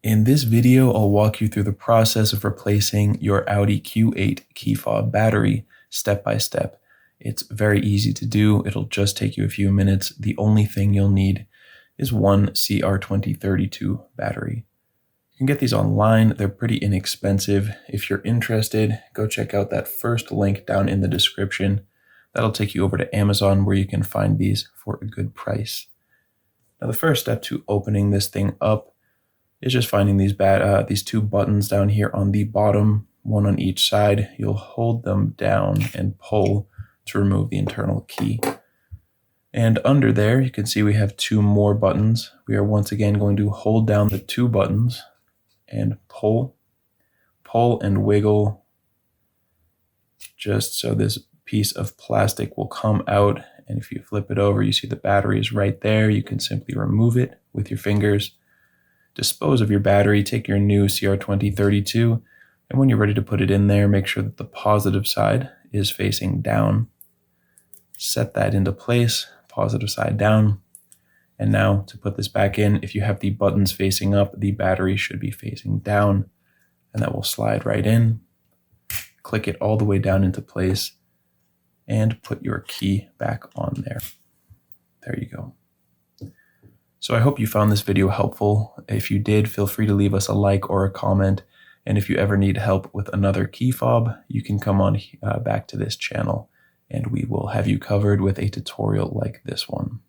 In this video, I'll walk you through the process of replacing your Audi Q8 key fob battery step by step. It's very easy to do. It'll just take you a few minutes. The only thing you'll need is one CR2032 battery. You can get these online. They're pretty inexpensive. If you're interested, go check out that first link down in the description. That'll take you over to Amazon where you can find these for a good price. Now, the first step to opening this thing up is just finding these two buttons down here on the bottom, one on each side. You'll hold them down and pull to remove the internal key. And under there, you can see we have two more buttons. We are once again going to hold down the two buttons and pull and wiggle just so this piece of plastic will come out. And if you flip it over, you see the battery is right there. You can simply remove it with your fingers. Dispose of your battery, take your new CR2032, and when you're ready to put it in there, make sure that the positive side is facing down. Set that into place, positive side down. And now to put this back in, if you have the buttons facing up, the battery should be facing down, and that will slide right in. Click it all the way down into place and put your key back on there. There you go. So I hope you found this video helpful. If you did, feel free to leave us a like or a comment. And if you ever need help with another key fob, you can come on back to this channel and we will have you covered with a tutorial like this one.